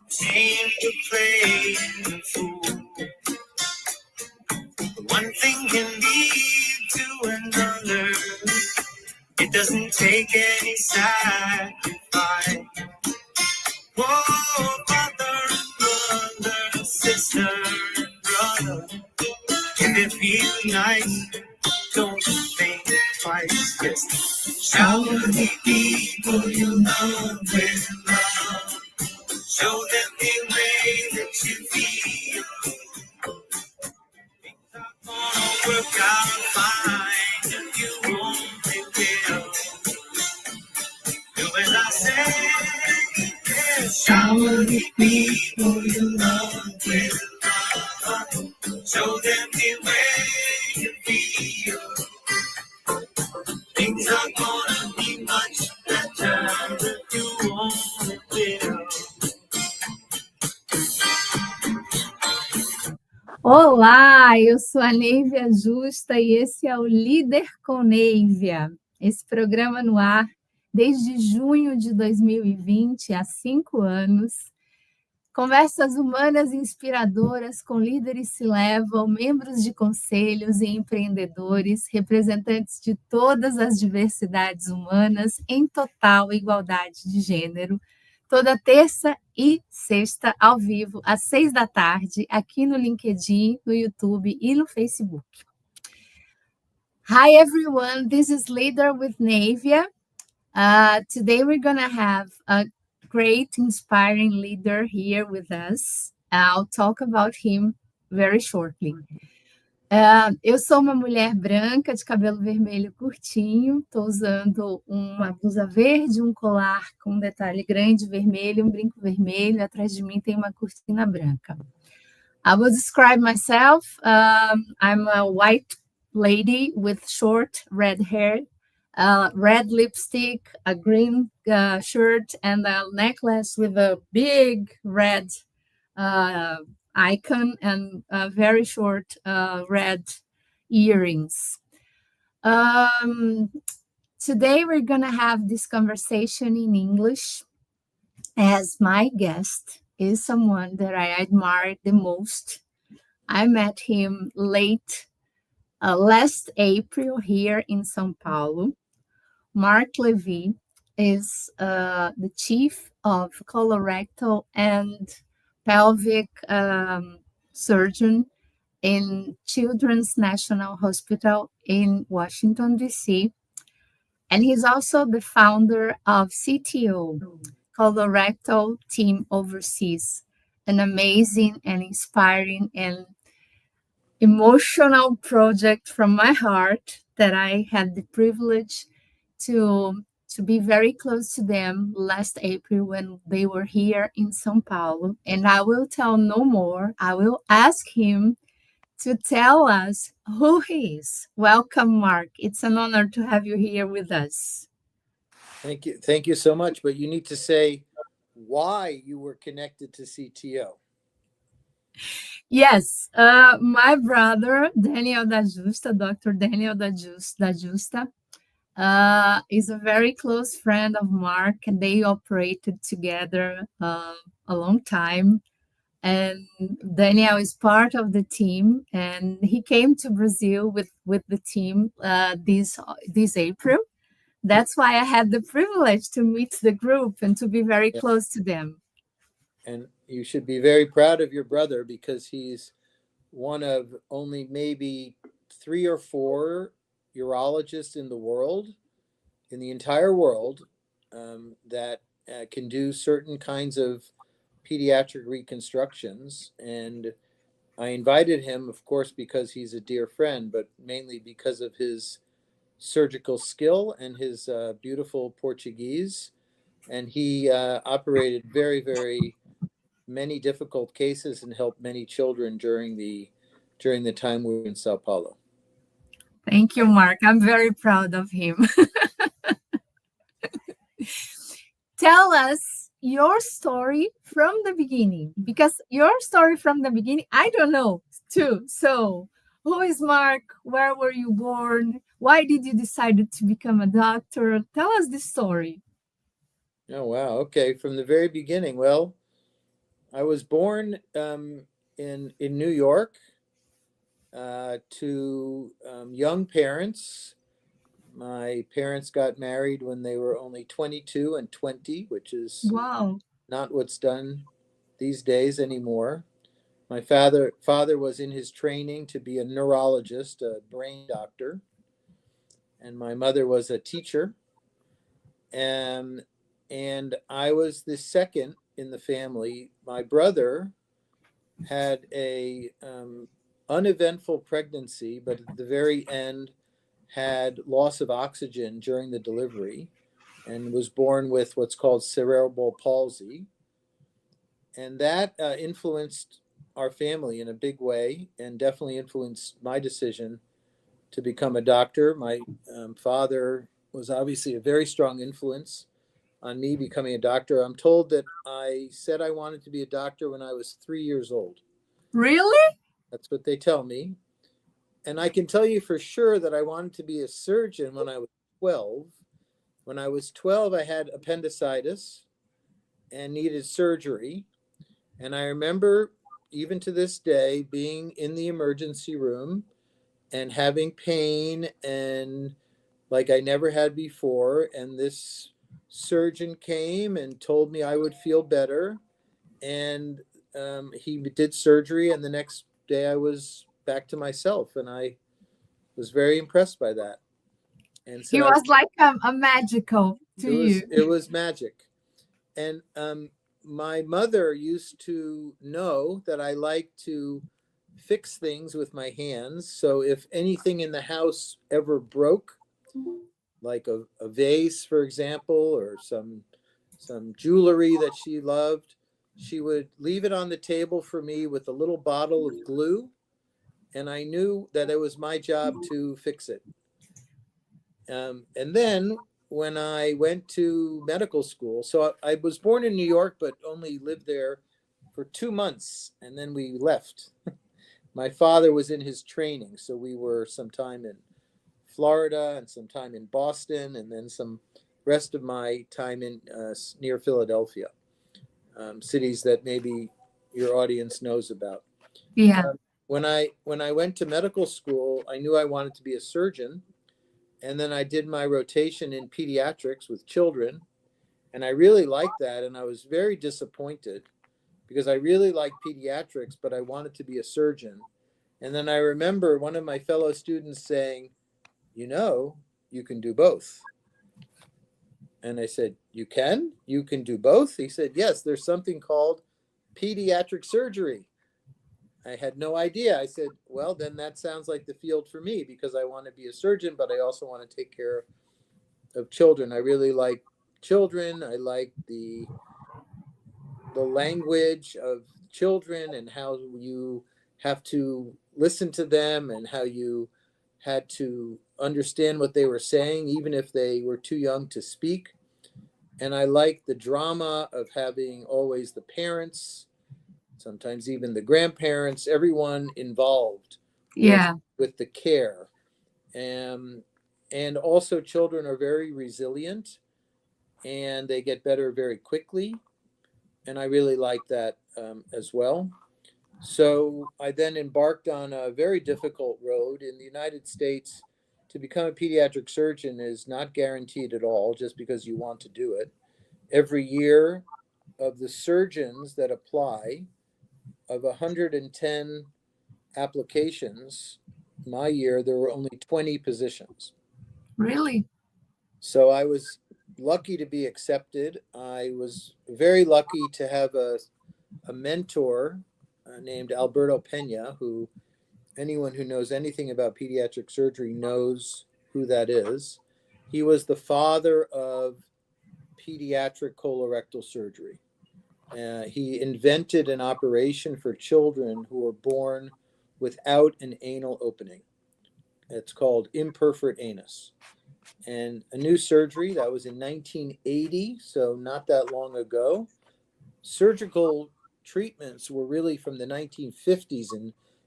Seem to play the fool. One thing can lead to another. It doesn't take any sacrifice. Whoa, father, mother, sister, brother. If it feels nice, don't think twice. Just shower the people you love with love. Show them the way that you feel. Things are gonna work out fine if you only will. Do as I say. Yes, shower the people you love with love. Show them the way you feel. Things are gonna be much better if you only will. Olá, eu sou a Neivia Justa e esse é o Líder com Neivia. Esse programa no ar desde junho de 2020, há 5 anos. Conversas humanas inspiradoras com líderes C-level, membros de conselhos e empreendedores, representantes de todas as diversidades humanas em total igualdade de gênero, toda terça e sexta, ao vivo, às 6 da tarde, aqui no LinkedIn, no YouTube e no Facebook. Hi, everyone. This is Leader with Neivia. Today we're going to have a great, inspiring leader here with us. I'll talk about him very shortly. Eu sou uma mulher branca, de cabelo vermelho curtinho, estou usando uma blusa verde, um colar com um detalhe grande vermelho, um brinco vermelho, atrás de mim tem uma cortina branca. I will describe myself. I'm a white lady with short red hair, red lipstick, a green shirt, and a necklace with a big red icon and very short red earrings. Today we're going to have this conversation in English, as my guest is someone that I admire the most. I met him late last April here in São Paulo. Marc Levitt is the chief of Colorectal and Pelvic surgeon in Children's National Hospital in Washington, D.C. And he's also the founder of CTO, Colorectal Team Overseas, an amazing and inspiring and emotional project from my heart that I had the privilege to be very close to them last April when they were here in São Paulo. And I will tell no more. I will ask him to tell us who he is. Welcome, Marc. It's an honor to have you here with us. Thank you. Thank you so much. But you need to say why you were connected to CTO. Yes, my brother, Daniel da Justa, Dr. Daniel da Justa, is a very close friend of Marc, and they operated together a long time. And Daniel is part of the team, and he came to Brazil with the team this April. That's why I had the privilege to meet the group and to be very close to them. And you should be very proud of your brother because he's one of only maybe 3 or 4 urologists in the world, in the entire world, that can do certain kinds of pediatric reconstructions. And I invited him, of course, because he's a dear friend, but mainly because of his surgical skill and his beautiful Portuguese. And he operated very, very many difficult cases and helped many children during the time we were in Sao Paulo. Thank you, Marc. I'm very proud of him. Tell us your story from the beginning, because your story from the beginning, I don't know too. So who is Marc? Where were you born? Why did you decide to become a doctor? Tell us this story. Oh, wow. Okay. From the very beginning. Well, I was born in New York to young parents. My parents got married when they were only 22 and 20, which is Wow. not what's done these days anymore. My father was in his training to be a neurologist, a brain doctor, and my mother was a teacher. And I was the second in the family. My brother had a uneventful pregnancy, but at the very end had loss of oxygen during the delivery and was born with what's called cerebral palsy. And that influenced our family in a big way and definitely influenced my decision to become a doctor. My father was obviously a very strong influence on me becoming a doctor. I'm told that I said I wanted to be a doctor when I was 3 years old. Really? That's what they tell me. And I can tell you for sure that I wanted to be a surgeon when I was 12. When I was 12, I had appendicitis and needed surgery. And I remember, even to this day, being in the emergency room and having pain and like I never had before. And this surgeon came and told me I would feel better. And he did surgery. And the next day I was back to myself. And I was very impressed by that and said He was like a magical to you. it was magic. And my mother used to know that I like to fix things with my hands. So if anything in the house ever broke, like a vase, for example, or some jewelry that she loved, she would leave it on the table for me with a little bottle of glue, and I knew that it was my job to fix it. And then when I went to medical school, so I was born in New York, but only lived there for 2 months, and then we left. My father was in his training, so we were some time in Florida and some time in Boston, and then some rest of my time in near Philadelphia, cities that maybe your audience knows about. Yeah. When I went to medical school, I knew I wanted to be a surgeon, and then I did my rotation in pediatrics with children, and I really liked that, and I was very disappointed because I really liked pediatrics, but I wanted to be a surgeon. And then I remember one of my fellow students saying, you can do both. And I said, you can do both? He said, yes, there's something called pediatric surgery. I had no idea. I said, well, then that sounds like the field for me because I want to be a surgeon, but I also want to take care of children. I really like children. I like the language of children and how you have to listen to them and how you had to understand what they were saying, even if they were too young to speak. And I like the drama of having always the parents, sometimes even the grandparents, everyone involved Yeah. with the care. And also children are very resilient and they get better very quickly. And I really like that as well. So I then embarked on a very difficult road in the United States. To become a pediatric surgeon is not guaranteed at all just because you want to do it. Every year, of the surgeons that apply, of 110 applications, my year, there were only 20 positions. Really? So I was lucky to be accepted. I was very lucky to have a mentor named Alberto Pena, who anyone who knows anything about pediatric surgery knows who that is. He was the father of pediatric colorectal surgery. He invented an operation for children who were born without an anal opening. It's called imperforate anus. And a new surgery that was in 1980, so not that long ago. Surgical treatments were really from the 1950s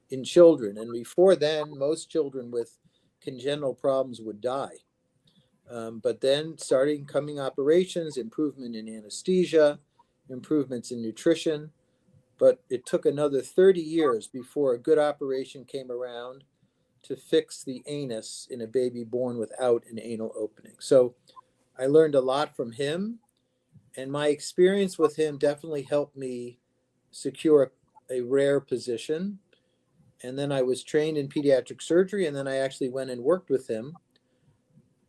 in children. And before then, most children with congenital problems would die. But then starting coming operations, improvement in anesthesia, improvements in nutrition. But it took another 30 years before a good operation came around to fix the anus in a baby born without an anal opening. So I learned a lot from him, and my experience with him definitely helped me secure a rare position. And then I was trained in pediatric surgery, and then I actually went and worked with him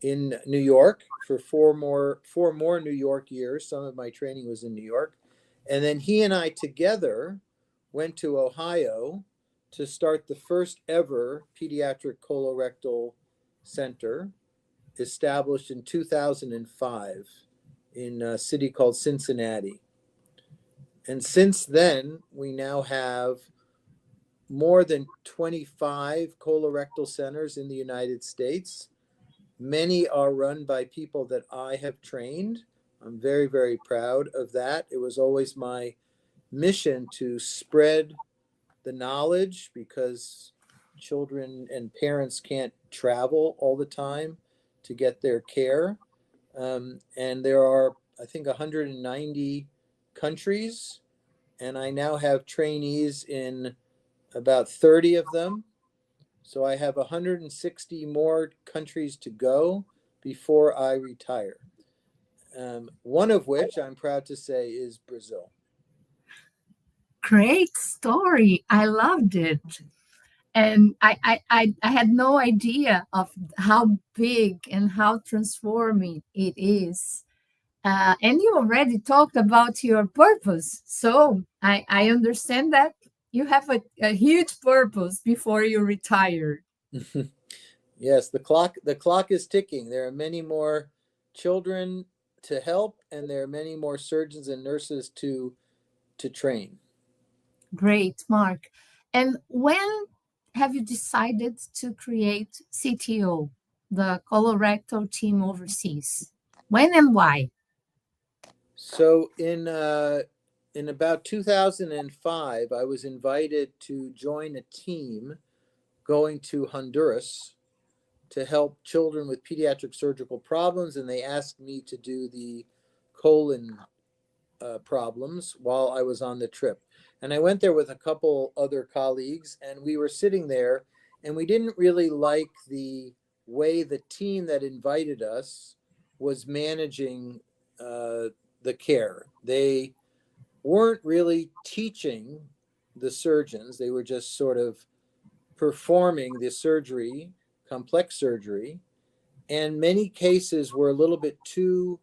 in New York for four more New York years. Some of my training was in New York. And then he and I together went to Ohio to start the first ever pediatric colorectal center, established in 2005 in a city called Cincinnati. And since then, we now have more than 25 colorectal centers in the United States. Many are run by people that I have trained. I'm very, very proud of that. It was always my mission to spread the knowledge because children and parents can't travel all the time to get their care. And there are, I think, 190 countries, and I now have trainees in about 30 of them. So I have 160 more countries to go before I retire. One of which I'm proud to say is Brazil. Great story. I loved it. And I had no idea of how big and how transforming it is. And you already talked about your purpose. So I understand that you have a huge purpose before you retire. Yes, the clock is ticking. There are many more children to help, and there are many more surgeons and nurses to train. Great, Mark. And when have you decided to create CTO, the colorectal team overseas? When and why? So in about 2005, I was invited to join a team going to Honduras to help children with pediatric surgical problems, and they asked me to do the colon problems while I was on the trip. And I went there with a couple other colleagues, and we were sitting there, and we didn't really like the way the team that invited us was managing the care. They weren't really teaching the surgeons, they were just sort of performing the surgery, complex surgery, and many cases were a little bit too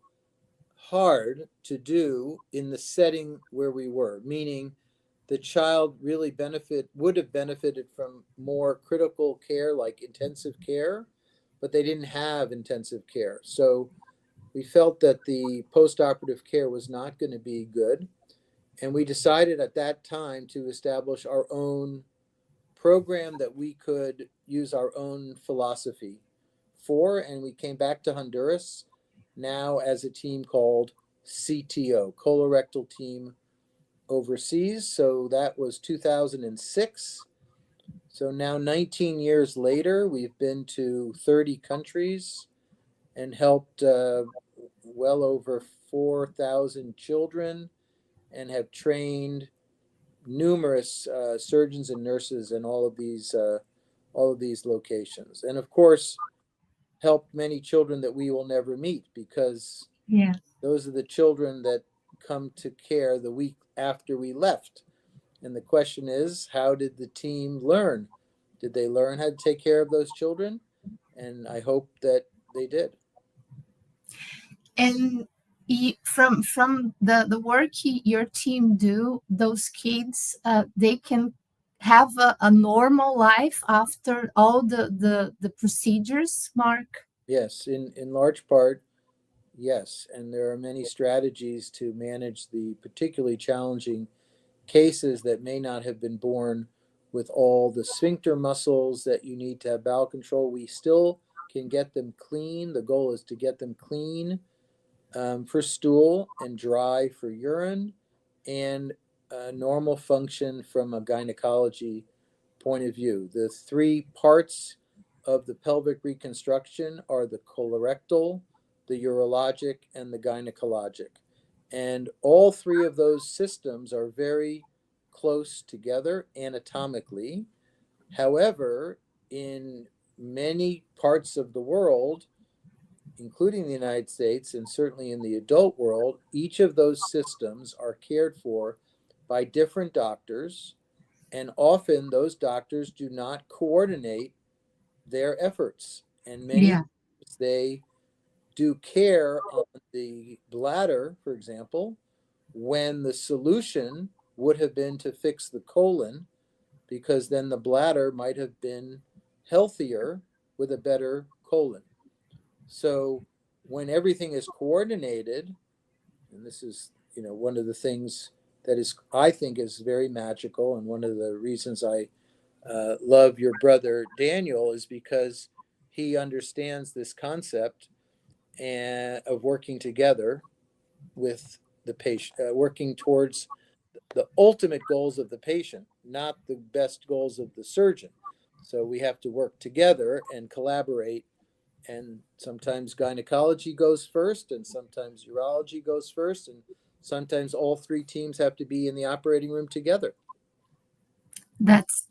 hard to do in the setting where we were, meaning the child really would have benefited from more critical care like intensive care, but they didn't have intensive care. So we felt that the postoperative care was not going to be good. And we decided at that time to establish our own program that we could use our own philosophy for. And we came back to Honduras now as a team called CTO, Colorectal Team Overseas. So that was 2006. So now 19 years later, we've been to 30 countries and helped well over 4,000 children and have trained numerous surgeons and nurses in all of these locations. And of course, helped many children that we will never meet because those are the children that come to care the week after we left. And the question is, how did the team learn? Did they learn how to take care of those children? And I hope that they did. And from the work your team do, those kids, they can have a normal life after all the procedures, Mark? Yes, in large part, yes. And there are many strategies to manage the particularly challenging cases that may not have been born with all the sphincter muscles that you need to have bowel control. We still can get them clean. The goal is to get them clean for stool and dry for urine, and normal function from a gynecology point of view. The three parts of the pelvic reconstruction are the colorectal, the urologic, and the gynecologic. And all three of those systems are very close together anatomically. However, in many parts of the world, including the United States and certainly in the adult world, each of those systems are cared for by different doctors, and often those doctors do not coordinate their efforts. And many Yeah. times they do care on the bladder, for example, when the solution would have been to fix the colon, because then the bladder might have been healthier with a better colon. So when everything is coordinated, and this is, one of the things that is, I think, is very magical, and one of the reasons I love your brother Daniel is because he understands this concept and of working together with the patient, working towards the ultimate goals of the patient, not the best goals of the surgeon. So we have to work together and collaborate. And sometimes gynecology goes first, and sometimes urology goes first, and sometimes all three teams have to be in the operating room together. That's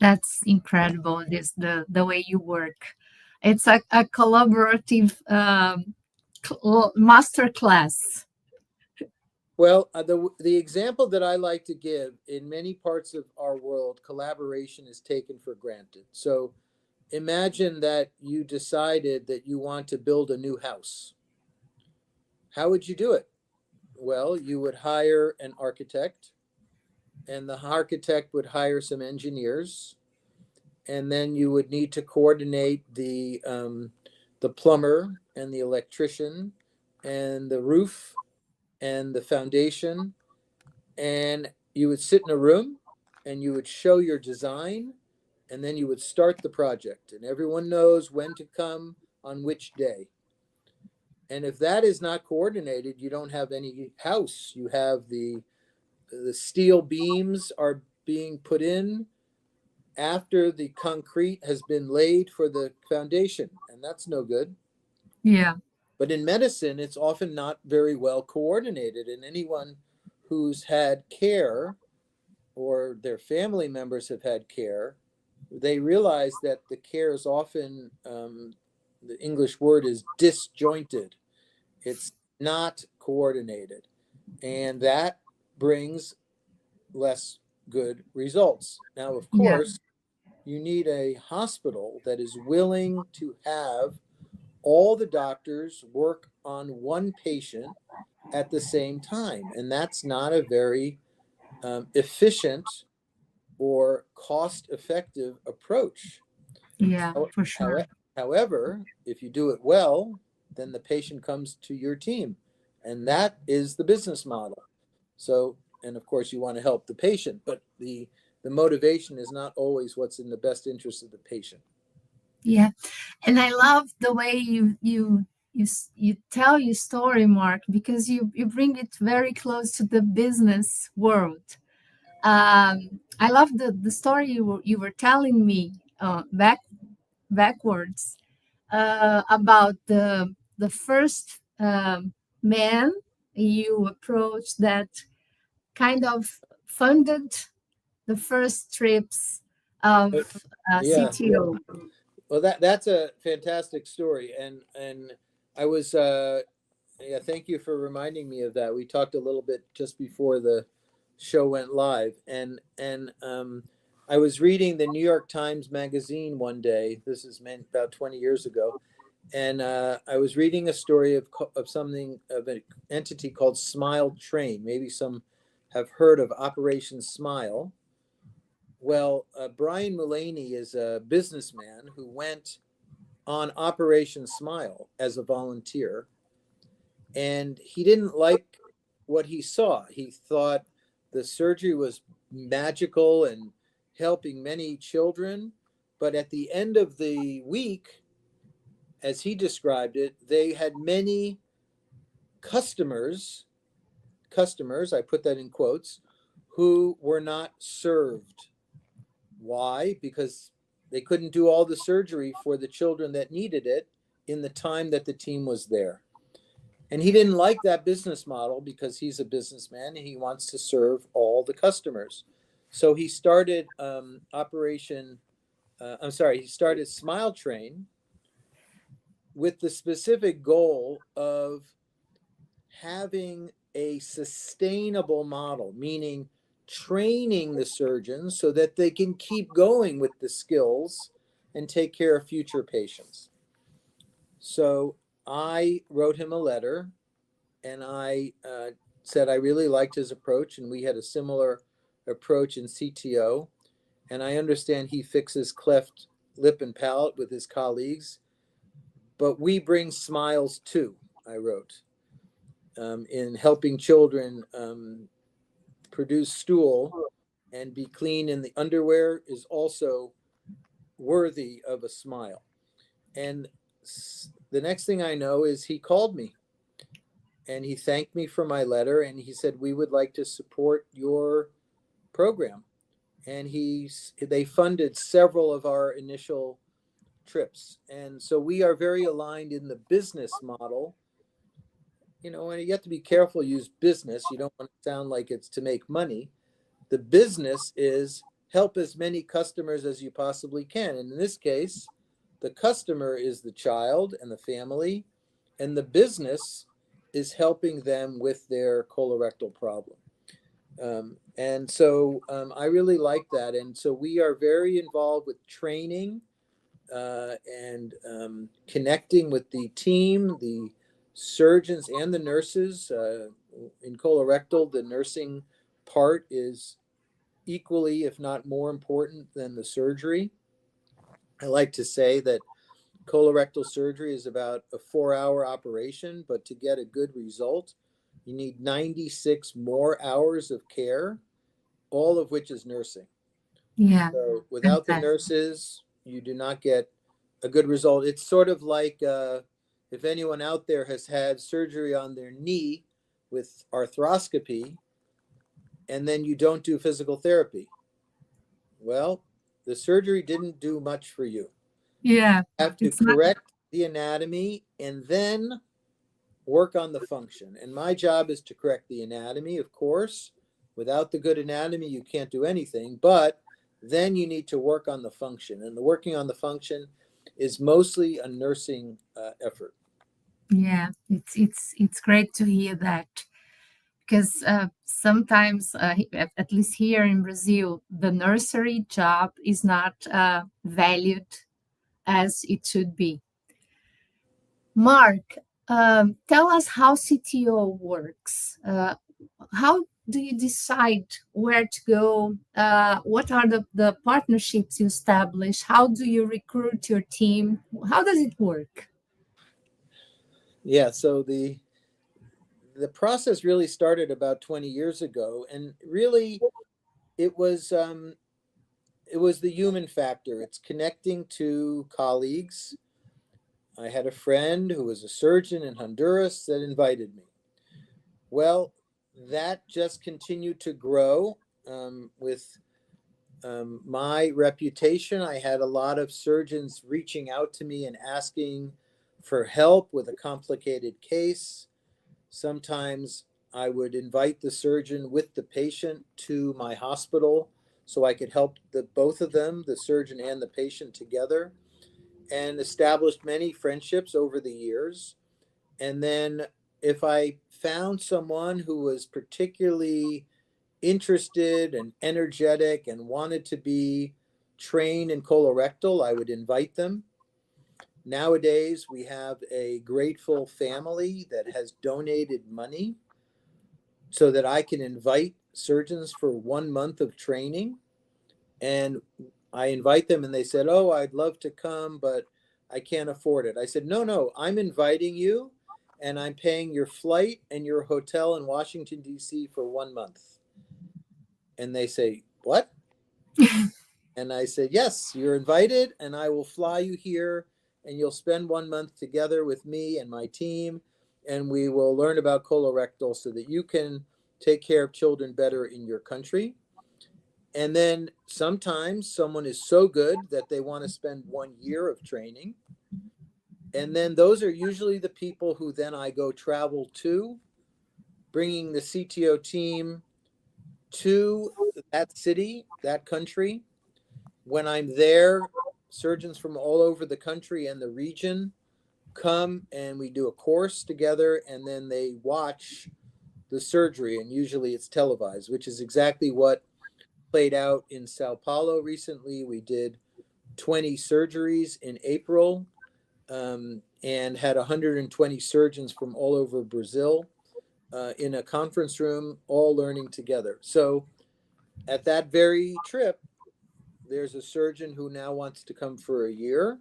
incredible. This the way you work. It's a collaborative master class. Well, the example that I like to give, in many parts of our world, collaboration is taken for granted. So imagine that you decided that you want to build a new house. How would you do it? Well, you would hire an architect, and the architect would hire some engineers, and then you would need to coordinate the plumber and the electrician and the roof and the foundation, and you would sit in a room and you would show your design, and then you would start the project, and everyone knows when to come on which day. And if that is not coordinated, you don't have any house. You have the steel beams are being put in after the concrete has been laid for the foundation, and that's no good. Yeah. But in medicine, it's often not very well coordinated, and anyone who's had care or their family members have had care, they realize that the care is often, the English word is disjointed. It's not coordinated, and that brings less good results. Now, of Yeah. course, you need a hospital that is willing to have all the doctors work on one patient at the same time. And that's not a very efficient or cost-effective approach. Yeah, for sure. However, if you do it well, then the patient comes to your team. And that is the business model. So, and of course, you want to help the patient, but the motivation is not always what's in the best interest of the patient. Yeah, and I love the way you tell your story, Mark, because you bring it very close to the business world. I love the story you were telling me backwards about the first man you approached that kind of funded the first trips of Yeah. CTO. Well, that's a fantastic story, and I was yeah. Thank you for reminding me of that. We talked a little bit just before the show went live, and I was reading the New York Times Magazine one day. This is about 20 years ago, and I was reading a story of something of an entity called Smile Train. Maybe some have heard of Operation Smile. Well, Brian Mullaney is a businessman who went on Operation Smile as a volunteer, and he didn't like what he saw. He thought the surgery was magical and helping many children, but at the end of the week, as he described it, they had many customers, I put that in quotes, who were not served. Why? Because they couldn't do all the surgery for the children that needed it in the time that the team was there. And he didn't like that business model because he's a businessman and he wants to serve all the customers. So he started he started Smile Train with the specific goal of having a sustainable model, meaning training the surgeons so that they can keep going with the skills and take care of future patients. So I wrote him a letter and I said I really liked his approach, and we had a similar approach in CTO. And I understand he fixes cleft lip and palate with his colleagues, but we bring smiles too, I wrote, in helping children produce stool and be clean in the underwear is also worthy of a smile. And the next thing I know is he called me and he thanked me for my letter and he said, we would like to support your program. And they funded several of our initial trips. And so we are very aligned in the business model. You know, and you have to be careful, use business. You don't want to sound like it's to make money. The business is help as many customers as you possibly can. And in this case, the customer is the child and the family, and the business is helping them with their colorectal problem. And so I really like that. And so we are very involved with training and connecting with the team, the surgeons and the nurses. In colorectal, the nursing part is equally, if not more important than the surgery. I like to say that colorectal surgery is about a 4-hour operation, but to get a good result, you need 96 more hours of care, all of which is nursing. Yeah. So without the nurses, you do not get a good result. It's sort of like if anyone out there has had surgery on their knee with arthroscopy, and then you don't do physical therapy. Well, the surgery didn't do much for you. Yeah. You have to correct the anatomy and then work on the function. And my job is to correct the anatomy, of course. Without the good anatomy, you can't do anything. But then you need to work on the function. And the working on the function is mostly a nursing effort. Yeah, it's great to hear that, because sometimes, at least here in Brazil, the nursery job is not valued as it should be. Marc, tell us how CTO works. How do you decide where to go? What are the partnerships you establish? How do you recruit your team? How does it work? Yeah, so the process really started about 20 years ago, and really it was the human factor. It's connecting to colleagues. I had a friend who was a surgeon in Honduras that invited me. Well, that just continued to grow with my reputation. I had a lot of surgeons reaching out to me and asking for help with a complicated case. Sometimes I would invite the surgeon with the patient to my hospital so I could help both of them, the surgeon and the patient, together, and established many friendships over the years. And then if I found someone who was particularly interested and energetic and wanted to be trained in colorectal, I would invite them. Nowadays, we have a grateful family that has donated money so that I can invite surgeons for 1 month of training. And I invite them and they said, oh, I'd love to come, but I can't afford it. I said, no, I'm inviting you and I'm paying your flight and your hotel in Washington, D.C. for 1 month. And they say, what? And I said, yes, you're invited and I will fly you here and you'll spend 1 month together with me and my team. And we will learn about colorectal so that you can take care of children better in your country. And then sometimes someone is so good that they want to spend 1 year of training. And then those are usually the people who then I go travel to, bringing the CTO team to that city, that country. When I'm there, surgeons from all over the country and the region come and we do a course together, and then they watch the surgery, and usually it's televised, which is exactly what played out in Sao Paulo recently. We did 20 surgeries in April, and had 120 surgeons from all over Brazil in a conference room, all learning together. So at that very trip, there's a surgeon who now wants to come for a year.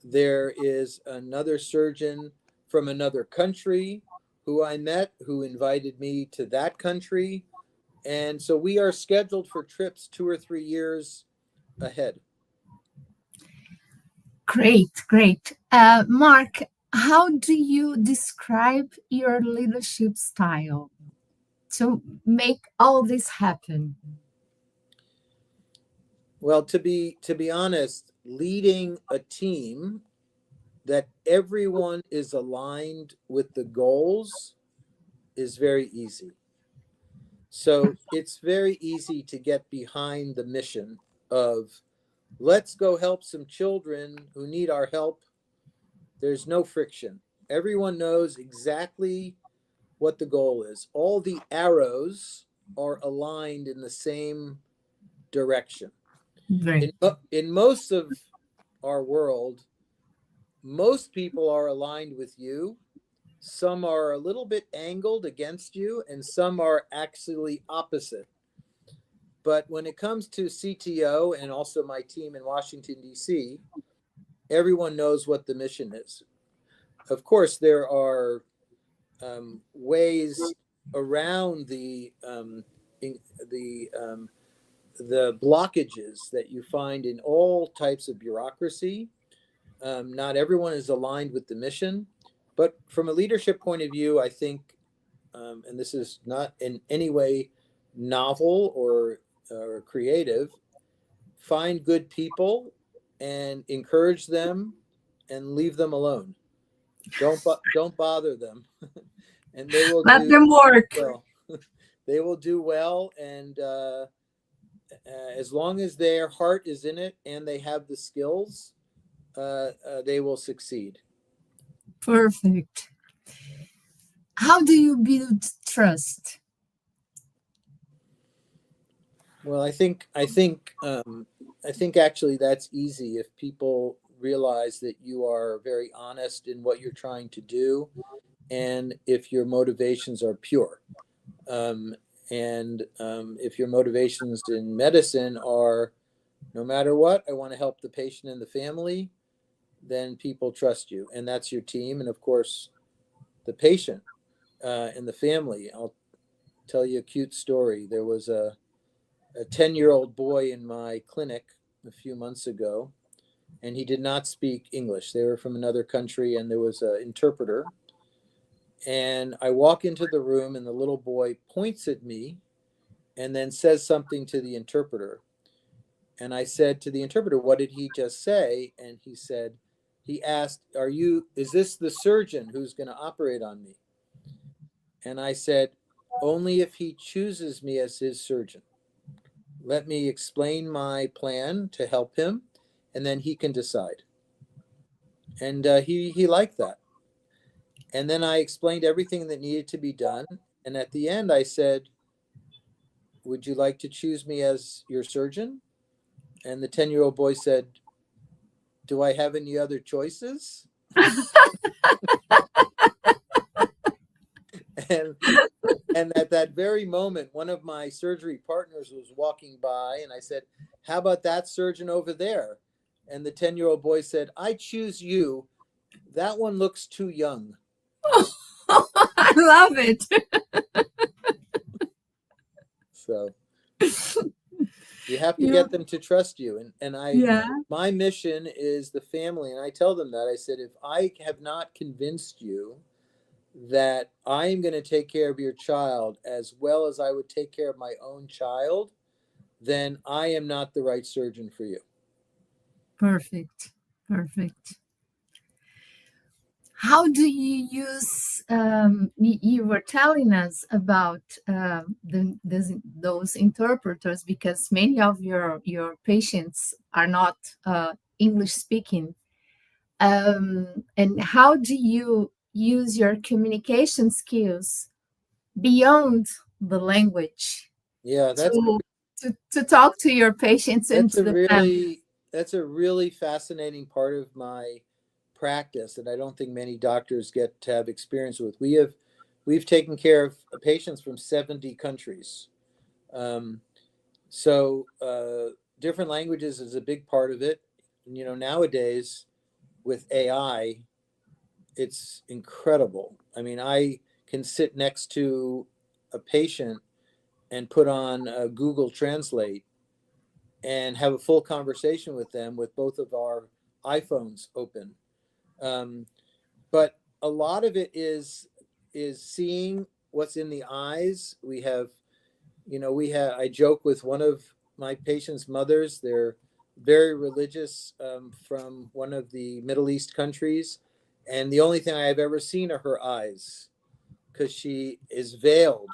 There is another surgeon from another country who I met who invited me to that country. And so we are scheduled for trips 2 or 3 years ahead. Great, great. Mark, how do you describe your leadership style to make all this happen? Well, to be honest, leading a team that everyone is aligned with the goals is very easy. So it's very easy to get behind the mission of let's go help some children who need our help. There's no friction. Everyone knows exactly what the goal is. All the arrows are aligned in the same direction. Great. In most of our world, most people are aligned with you. Some are a little bit angled against you, and some are actually opposite. But when it comes to CTO and also my team in Washington, D.C., everyone knows what the mission is. Of course, there are ways around the blockages that you find in all types of bureaucracy. Not everyone is aligned with the mission, but from a leadership point of view, I think, and this is not in any way novel or creative, find good people and encourage them and leave them alone. Don't bother them, and they will Let them work. well. They will do well, and as long as their heart is in it and they have the skills, they will succeed. Perfect. How do you build trust? Well, I think actually that's easy if people realize that you are very honest in what you're trying to do, and if your motivations are pure. If your motivations in medicine are, no matter what, I want to help the patient and the family, then people trust you, and that's your team. And of course, the patient and the family. I'll tell you a cute story. There was a 10-year-old boy in my clinic a few months ago, and he did not speak English. They were from another country, and there was an interpreter. And I walk into the room, and the little boy points at me and then says something to the interpreter. And I said to the interpreter, "What did he just say?" And he asked, is this the surgeon who's going to operate on me? And I said, "Only if he chooses me as his surgeon. Let me explain my plan to help him, and then he can decide." And he liked that. And then I explained everything that needed to be done. And at the end, I said, "Would you like to choose me as your surgeon?" And the 10-year-old boy said, "Do I have any other choices?" And at that very moment, one of my surgery partners was walking by, and I said, "How about that surgeon over there?" And the 10-year-old boy said, "I choose you. That one looks too young." I love it. So you have to get them to trust you. And my mission is the family. And I tell them that. I said, if I have not convinced you that I am going to take care of your child as well as I would take care of my own child, then I am not the right surgeon for you. Perfect. Perfect. How do you use, you were telling us about those interpreters, because many of your patients are not English speaking. And how do you use your communication skills beyond the language Yeah, to talk to your patients and to the family? that's a really fascinating part of my practice that I don't think many doctors get to have experience with. We've taken care of patients from 70 countries. So different languages is a big part of it. You know, nowadays with AI, it's incredible. I mean, I can sit next to a patient and put on Google Translate and have a full conversation with them with both of our iPhones open. But a lot of it is seeing what's in the eyes. I joke with one of my patients' mothers. They're very religious, from one of the Middle East countries. And the only thing I've ever seen are her eyes, because she is veiled.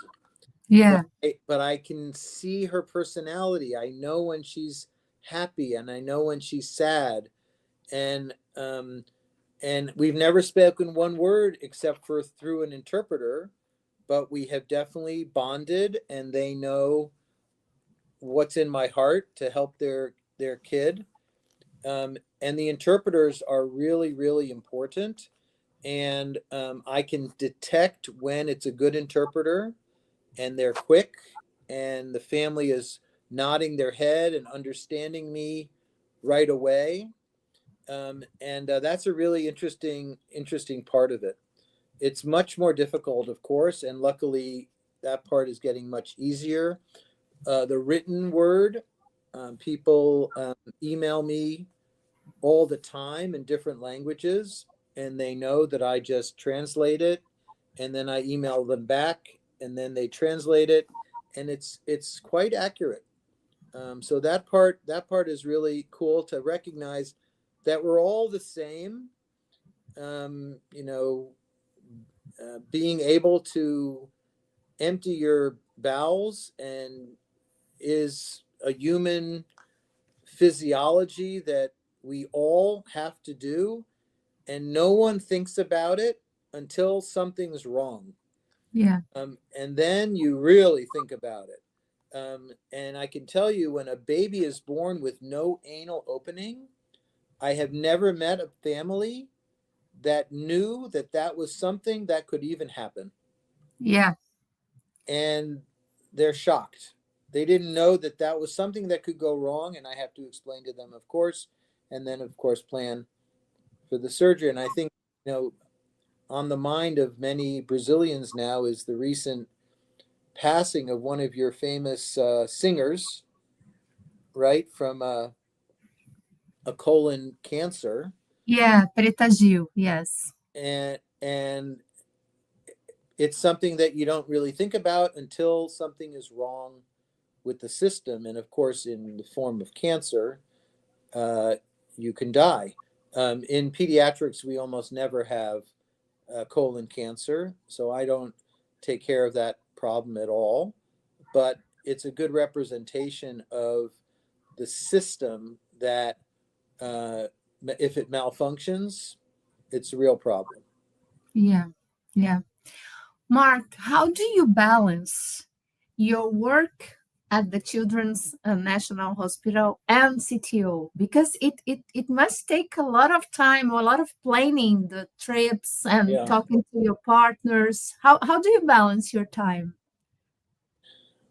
Yeah. But I can see her personality. I know when she's happy and I know when she's sad. And we've never spoken one word except for through an interpreter, but we have definitely bonded, and they know what's in my heart to help their kid. And the interpreters are really, really important. And I can detect when it's a good interpreter and they're quick and the family is nodding their head and understanding me right away. And that's a really interesting part of it. It's much more difficult, of course, and luckily that part is getting much easier. The written word, people email me all the time in different languages, and they know that I just translate it, and then I email them back, and then they translate it, and it's quite accurate. So that part is really cool to recognize that we're all the same. Being able to empty your bowels and is a human physiology that we all have to do, and no one thinks about it until something's wrong. Yeah. And then you really think about it. And I can tell you, when a baby is born with no anal opening, I have never met a family that knew that that was something that could even happen. Yeah. And they're shocked. They didn't know that that was something that could go wrong, and I have to explain to them, of course, and then, of course, plan for the surgery. And I think, on the mind of many Brazilians now is the recent passing of one of your famous singers, right, from a colon cancer. Yeah, Preta Gil, yes. And it's something that you don't really think about until something is wrong with the system. And of course, in the form of cancer, you can die. In pediatrics, we almost never have colon cancer, so I don't take care of that problem at all. But it's a good representation of the system that if it malfunctions, it's a real problem. Yeah. Yeah. Mark, how do you balance your work at the Children's National Hospital and CTO? Because it must take a lot of time, a lot of planning the trips and Yeah. talking to your partners. How do you balance your time?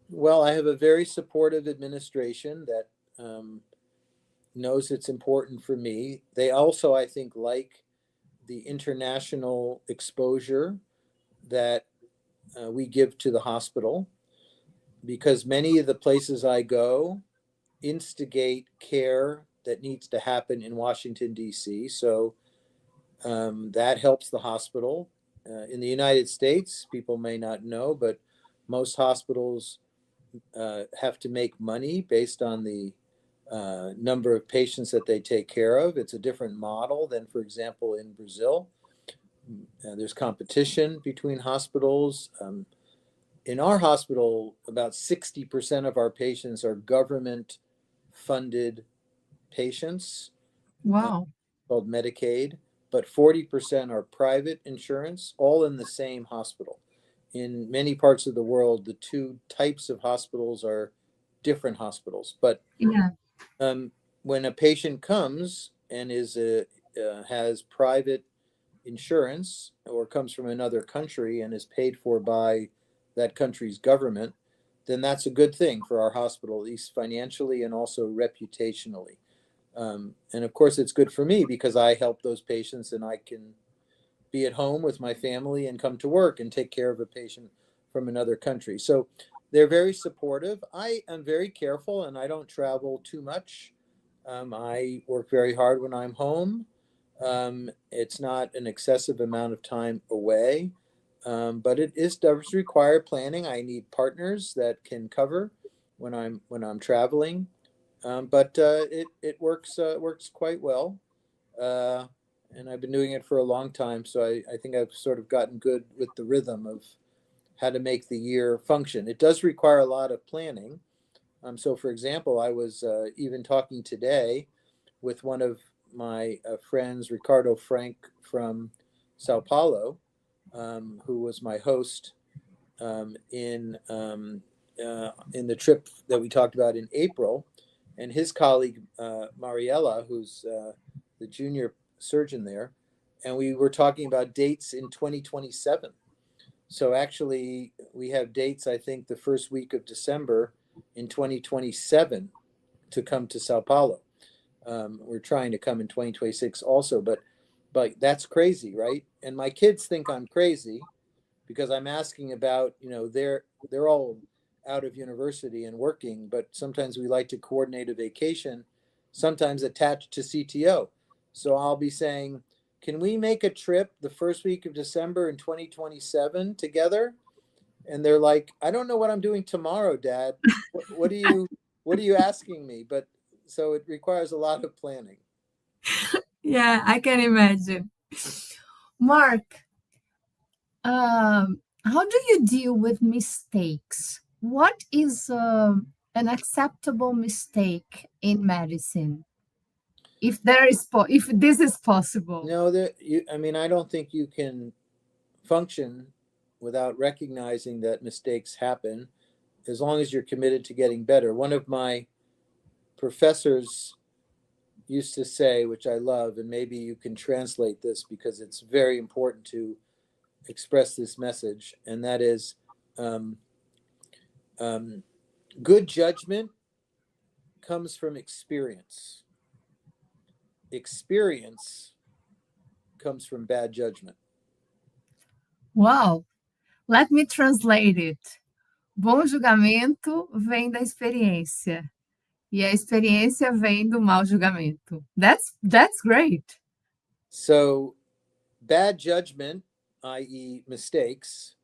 Well, I have a very supportive administration that knows it's important for me. They also, I think, like the international exposure that we give to the hospital, because many of the places I go instigate care that needs to happen in Washington, D.C. So that helps the hospital. In the United States, people may not know, but most hospitals have to make money based on the number of patients that they take care of. It's a different model than, for example, in Brazil. There's competition between hospitals. In our hospital, about 60% of our patients are government-funded patients, Wow. called Medicaid, but 40% are private insurance, all in the same hospital. In many parts of the world, the two types of hospitals are different hospitals. But Yeah. when a patient comes and has private insurance or comes from another country and is paid for by that country's government, then that's a good thing for our hospital, at least financially and also reputationally. And of course, it's good for me because I help those patients and I can be at home with my family and come to work and take care of a patient from another country. So they're very supportive. I am very careful and I don't travel too much. I work very hard when I'm home. It's not an excessive amount of time away, but does require planning. I need partners that can cover when I'm traveling, but it works quite well, and I've been doing it for a long time. So I think I've sort of gotten good with the rhythm of how to make the year function. It does require a lot of planning. So, for example, I was even talking today with one of my friends, Ricardo Frank from Sao Paulo, who was my host in the trip that we talked about in April, and his colleague Mariella, who's the junior surgeon there, and we were talking about dates in 2027. So actually, we have dates, I think, the first week of December in 2027 to come to Sao Paulo. We're trying to come in 2026 also, but that's crazy, right? And my kids think I'm crazy because I'm asking about, they're all out of university and working, but sometimes we like to coordinate a vacation, sometimes attached to CTO. So I'll be saying, can we make a trip the first week of December in 2027 together? And they're like, I don't know what I'm doing tomorrow, Dad. What are you asking me? But so it requires a lot of planning. Yeah, I can imagine. Mark, how do you deal with mistakes? What is an acceptable mistake in medicine? If if this is possible. No, I don't think you can function without recognizing that mistakes happen, as long as you're committed to getting better. One of my professors used to say, which I love, and maybe you can translate this because it's very important to express this message, and that is good judgment comes from experience. Experience comes from bad judgment. Wow, let me translate it. Bom julgamento vem da experiência. E a experiência vem do mau julgamento. That's great. So bad judgment, i.e. mistakes,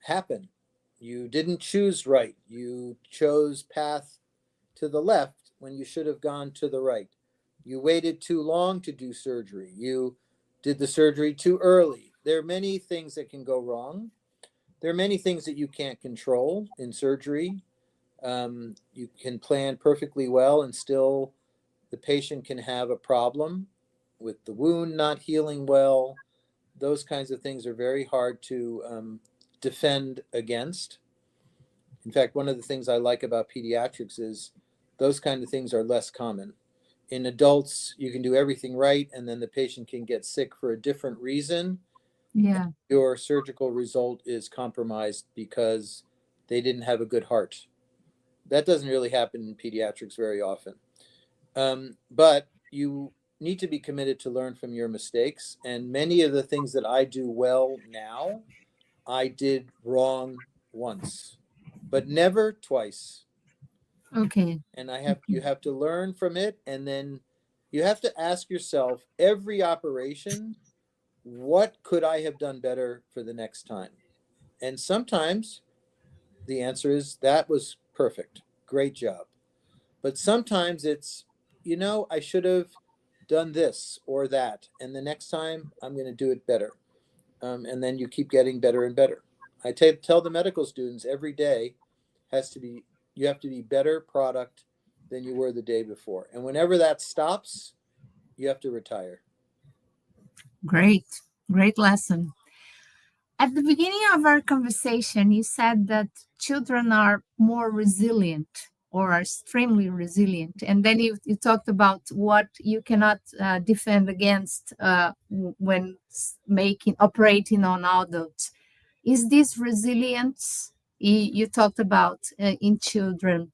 happen. You didn't choose right. You chose path to the left when you should have gone to the right. You waited too long to do surgery. You did the surgery too early. There are many things that can go wrong. There are many things that you can't control in surgery. You can plan perfectly well and still the patient can have a problem with the wound not healing well. Those kinds of things are very hard to defend against. In fact, one of the things I like about pediatrics is those kind of things are less common. In adults, you can do everything right, and then the patient can get sick for a different reason. Yeah. Your surgical result is compromised because they didn't have a good heart. That doesn't really happen in pediatrics very often. But you need to be committed to learn from your mistakes. And many of the things that I do well now, I did wrong once, but never twice. Okay. And you have to learn from it. And then you have to ask yourself every operation, what could I have done better for the next time? And sometimes the answer is that was perfect, great job. But sometimes it's, I should have done this or that, and the next time I'm going to do it better. And then you keep getting better and better. I tell the medical students every day you have to be better product than you were the day before. And whenever that stops, you have to retire. Great lesson. At the beginning of our conversation, you said that children are more resilient or are extremely resilient. And then you talked about what you cannot defend against when operating on adults. Is this resilience you talked about in children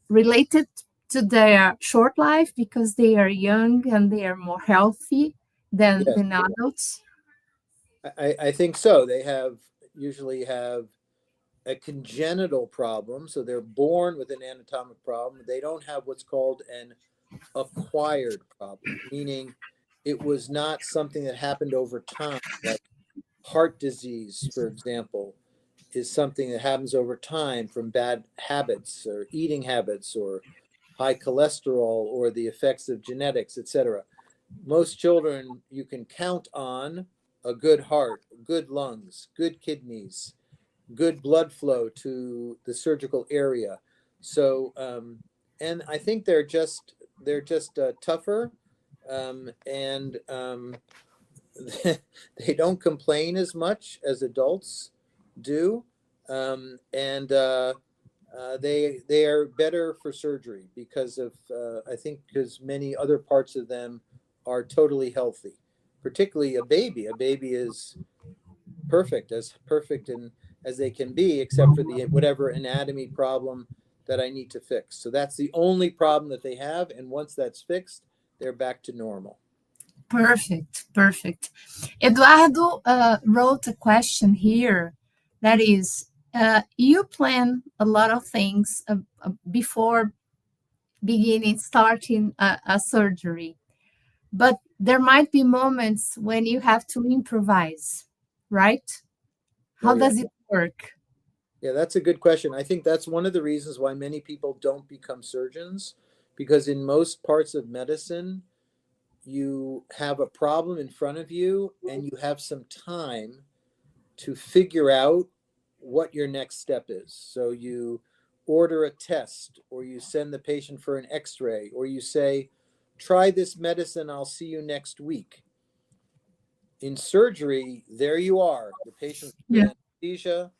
related to their short life because they are young and they are more healthy than adults? I think so. They usually have a congenital problem. So they're born with an anatomic problem. They don't have what's called an acquired problem, meaning it was not something that happened over time. Like heart disease, for example, is something that happens over time from bad habits or eating habits or high cholesterol or the effects of genetics, etc. Most children, you can count on a good heart, good lungs, good kidneys, good blood flow to the surgical area. So, and I think they're just tougher, and they don't complain as much as adults do, and they are better for surgery because of I think because many other parts of them are totally healthy, particularly a baby. A baby is perfect as they can be, except for the whatever anatomy problem that I need to fix. So that's the only problem that they have, and once that's fixed, they're back to normal. Perfect. Eduardo wrote a question here that is, you plan a lot of things before starting a surgery, but there might be moments when you have to improvise, right? How does it work? Yeah, that's a good question. I think that's one of the reasons why many people don't become surgeons, because in most parts of medicine, you have a problem in front of you and you have some time to figure out what your next step is. So you order a test, or you send the patient for an x-ray, or you say, try this medicine, I'll see you next week. In surgery, there you are. The patient's in anesthesia,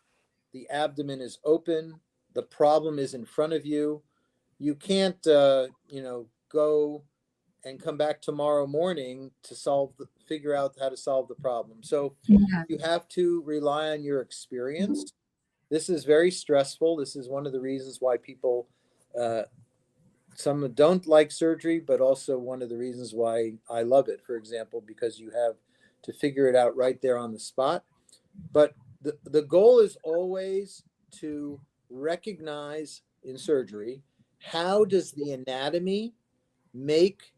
the abdomen is open, the problem is in front of you. You can't, go and come back tomorrow morning to figure out how to solve the problem. So you have to rely on your experience. This is very stressful. This is one of the reasons why people, some don't like surgery, but also one of the reasons why I love it, for example, because you have to figure it out right there on the spot. But the goal is always to recognize in surgery, how does the anatomy make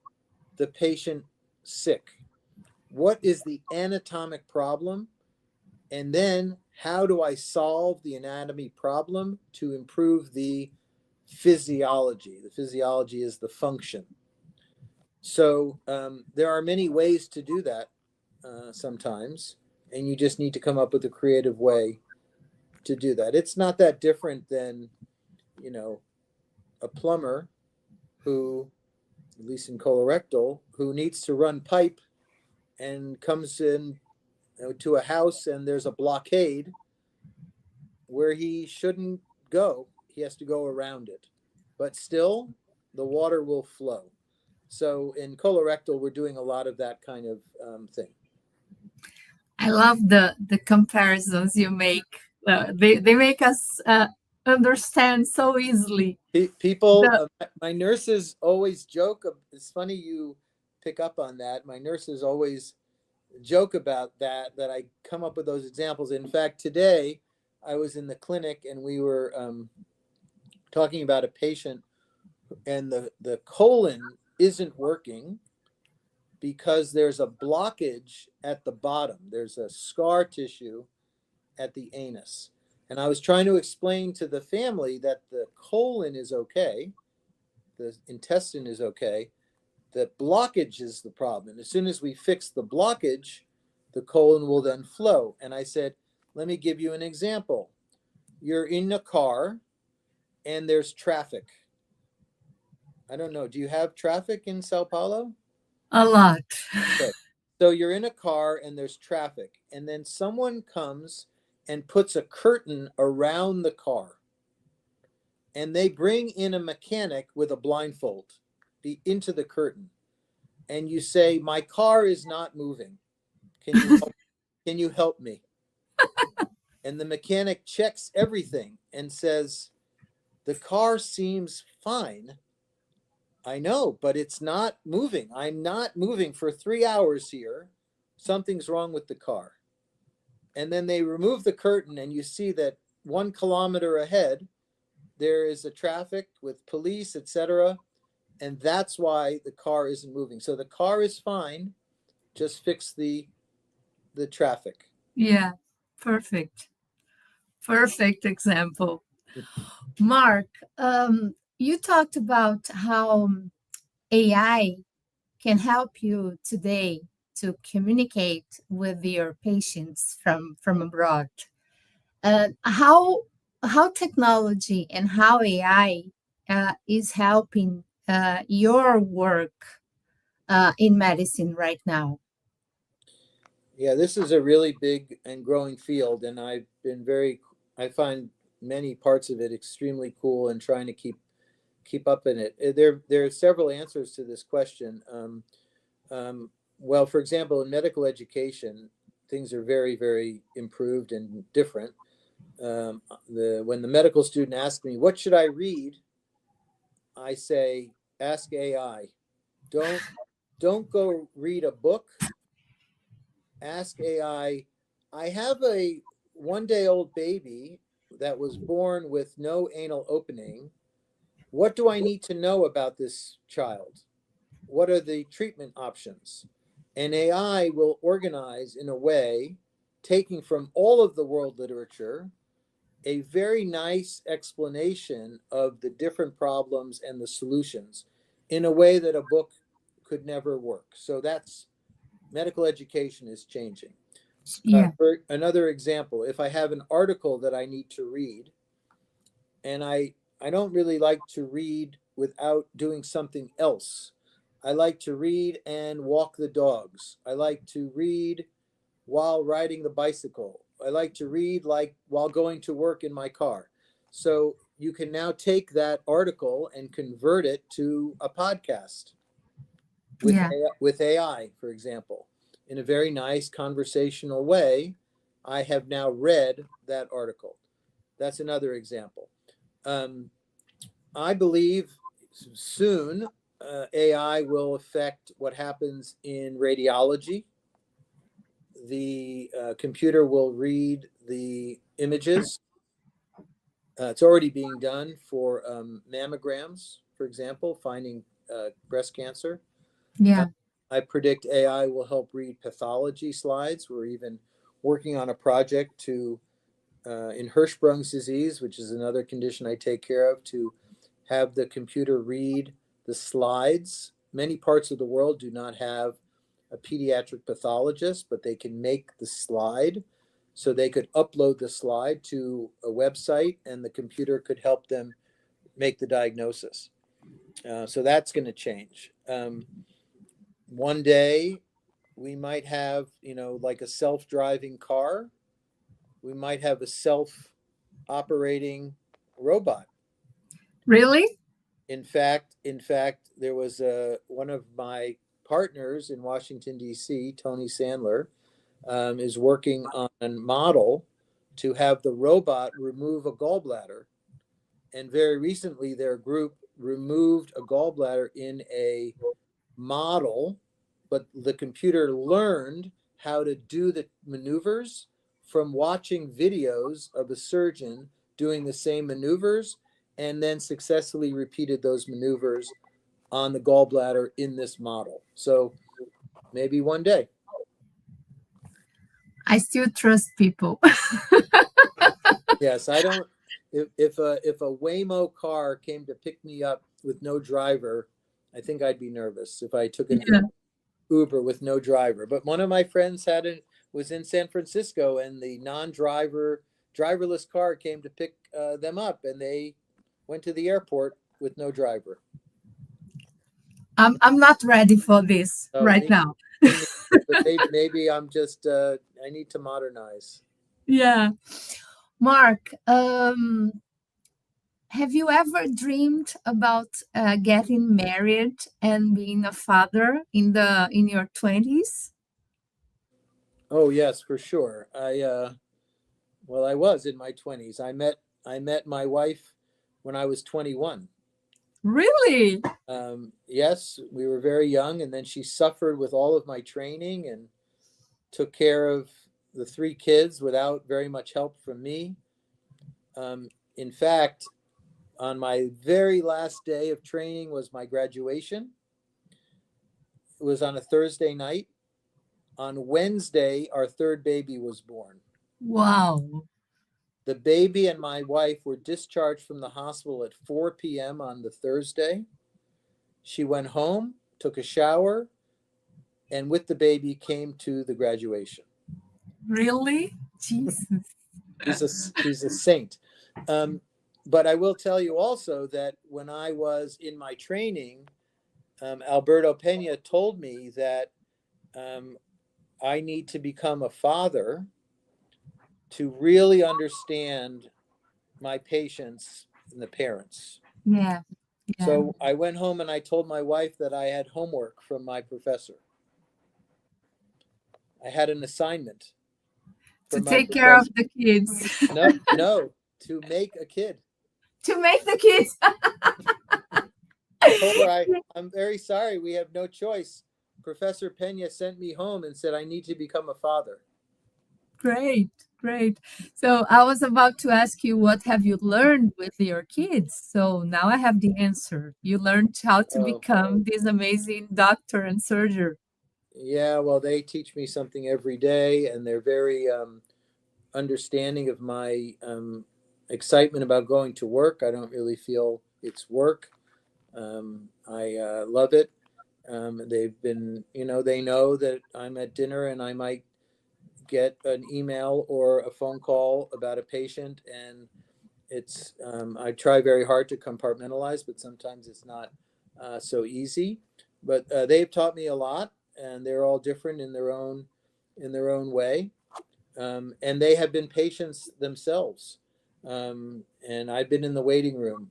the patient sick? What is the anatomic problem? And then how do I solve the anatomy problem to improve the physiology? The physiology is the function. So there are many ways to do that sometimes, and you just need to come up with a creative way to do that. It's not that different than, a plumber who, at least in colorectal, who needs to run pipe and comes in to a house and there's a blockade where he shouldn't go. He has to go around it, but still the water will flow. So in colorectal, we're doing a lot of that kind of thing. I love the comparisons you make. They make us understand so easily. People, my nurses always joke. It's funny you pick up on that. My nurses always joke about that I come up with those examples. In fact, today I was in the clinic and we were talking about a patient, and the colon isn't working because there's a blockage at the bottom. There's a scar tissue at the anus. And I was trying to explain to the family that the colon is okay, the intestine is okay, the blockage is the problem. And as soon as we fix the blockage, the colon will then flow. And I said, let me give you an example. You're in a car and there's traffic. I don't know. Do you have traffic in Sao Paulo? A lot. Okay. So you're in a car and there's traffic, and then someone comes and puts a curtain around the car, and they bring in a mechanic with a blindfold into the curtain, and you say, my car is not moving. Can you help me? And the mechanic checks everything and says, the car seems fine. I know, but it's not moving. I'm not moving for 3 hours here. Something's wrong with the car. And then they remove the curtain, and you see that 1 kilometer ahead, there is a traffic with police, etc. And that's why the car isn't moving. So the car is fine. Just fix the traffic. Yeah, perfect. Perfect example. Mark, you talked about how AI can help you today to communicate with your patients from abroad. How technology and how AI is helping your work in medicine right now? Yeah, this is a really big and growing field, and I find many parts of it extremely cool and trying to keep up in it. There are several answers to this question. Well, for example, in medical education, things are very, very improved and different. When the medical student asks me, what should I read? I say, ask AI. Don't go read a book. Ask AI. I have a 1-day-old baby that was born with no anal opening. What do I need to know about this child? What are the treatment options? And AI will organize in a way, taking from all of the world literature, a very nice explanation of the different problems and the solutions in a way that a book could never work. So that's medical education is changing. Yeah. For another example, if I have an article that I need to read, and I don't really like to read without doing something else. I like to read and walk the dogs. I like to read while riding the bicycle. I like to read like while going to work in my car. So you can now take that article and convert it to a podcast with AI, for example, in a very nice conversational way. I have now read that article. That's another example. I believe soon AI will affect what happens in radiology. The computer will read the images. It's already being done for mammograms, for example, finding breast cancer. Yeah. I predict AI will help read pathology slides. We're even working on a project to, in Hirschsprung's disease, which is another condition I take care of, to have the computer read the slides. Many parts of the world do not have a pediatric pathologist, but they can make the slide. So they could upload the slide to a website and the computer could help them make the diagnosis. So that's going to change. One day we might have, like a self-driving car. We might have a self-operating robot. Really? In fact, there was one of my partners in Washington, D.C., Tony Sandler, is working on a model to have the robot remove a gallbladder. And very recently, their group removed a gallbladder in a model, but the computer learned how to do the maneuvers from watching videos of a surgeon doing the same maneuvers, and then successfully repeated those maneuvers on the gallbladder in this model. So maybe one day. I still trust people. Yes, I don't. If a Waymo car came to pick me up with no driver, I think I'd be nervous if I took an Yeah. Uber with no driver. But one of my friends was in San Francisco, and the driverless car came to pick them up, and they went to the airport with no driver. I'm not ready for this So right now. but maybe I'm just I need to modernize. Yeah. Mark, have you ever dreamed about getting married and being a father in your 20s? Oh yes, for sure. Well, I was in my 20s. I met my wife when I was 21. Really? Yes, we were very young, and then she suffered with all of my training and took care of the 3 kids without very much help from me. In fact, on my very last day of training was my graduation. It was on a Thursday night. On Wednesday, our 3rd baby was born. Wow. The baby and my wife were discharged from the hospital at 4 p.m. on the Thursday. She went home, took a shower, and with the baby came to the graduation. Really? Jesus. She's a saint. But I will tell you also that when I was in my training, Alberto Pena told me that I need to become a father to really understand my patients and the parents. Yeah. Yeah. So I went home and I told my wife that I had homework from my professor. I had an assignment To from my take care of professor. the kids. No, to make a kid. To make the kids. I told her I'm very sorry, we have no choice. Professor Pena sent me home and said I need to become a father. Great, great. So I was about to ask you, what have you learned with your kids? So now I have the answer. You learned how to Oh, become this amazing doctor and surgeon. yeah, well, they teach me something every day, and they're very understanding of my excitement about going to work. I don't really feel it's work. I love it. They've been, they know that I'm at dinner and I might get an email or a phone call about a patient, and it's I try very hard to compartmentalize, but sometimes it's not so easy. But they've taught me a lot, and they're all different in their own way, and they have been patients themselves. And I've been in the waiting room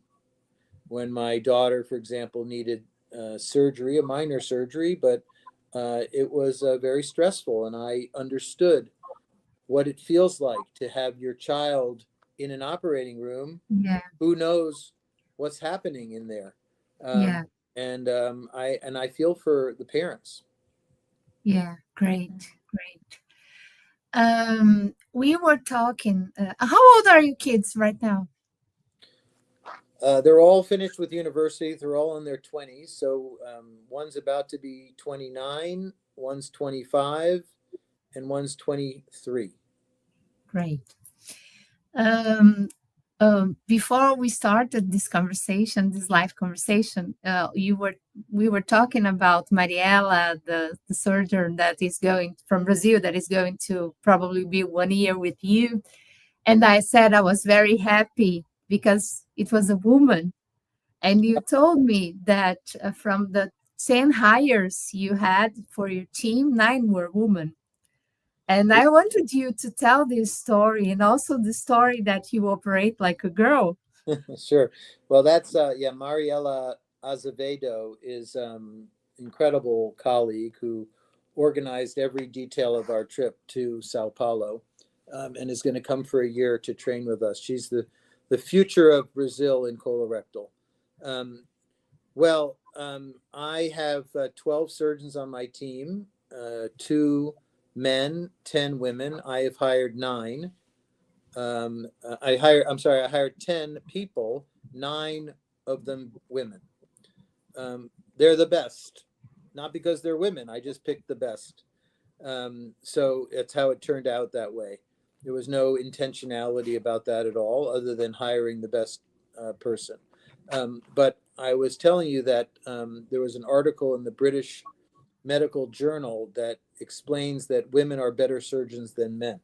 when my daughter, for example, needed surgery, a minor surgery, but it was very stressful, and I understood what it feels like to have your child in an operating room. Yeah, Who knows what's happening in there? yeah, And I feel for the parents. yeah. Great, great. We were talking. How old are your kids right now? They're all finished with university. They're all in their 20s. So one's about to be 29, one's 25, and one's 23. Great. Before we started this conversation, this live conversation, we were talking about Mariela, the surgeon that is going from Brazil, that is going to probably be 1 year with you. And I said I was very happy because it was a woman. And you told me that from the 10 hires you had for your team, 9 were women. And I wanted you to tell this story and also the story that you operate like a girl. Sure. Well, that's Mariela Azevedo is incredible colleague who organized every detail of our trip to Sao Paulo, and is going to come for a year to train with us. She's the future of Brazil in colorectal. I have 12 surgeons on my team, 2 men, 10 women. I have hired 9. I hired 10 people, 9 of them women. They're the best, not because they're women. I just picked the best. So it's how it turned out that way. There was no intentionality about that at all, other than hiring the best person. But I was telling you that there was an article in the British Medical Journal that explains that women are better surgeons than men.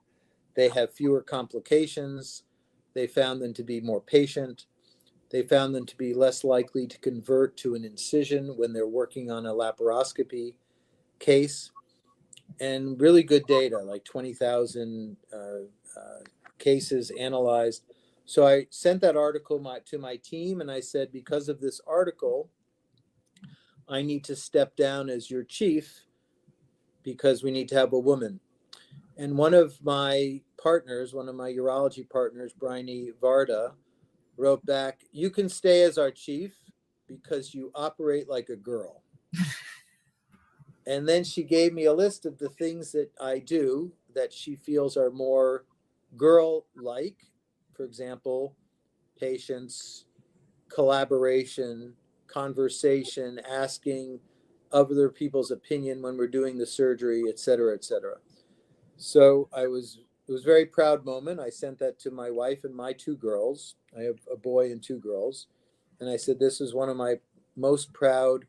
They have fewer complications. They found them to be more patient. They found them to be less likely to convert to an incision when they're working on a laparoscopy case. And really good data, like 20,000 cases analyzed. So I sent that article to my team, and I said, because of this article, I need to step down as your chief because we need to have a woman. And one of my partners, one of my urology partners, Bryony Varda, wrote back, "You can stay as our chief because you operate like a girl." And then she gave me a list of the things that I do that she feels are more girl-like. For example, patience, collaboration, conversation, asking other people's opinion when we're doing the surgery, et cetera, et cetera. So it was a very proud moment. I sent that to my wife and my two girls. I have a boy and two girls. And I said, this is one of my most proud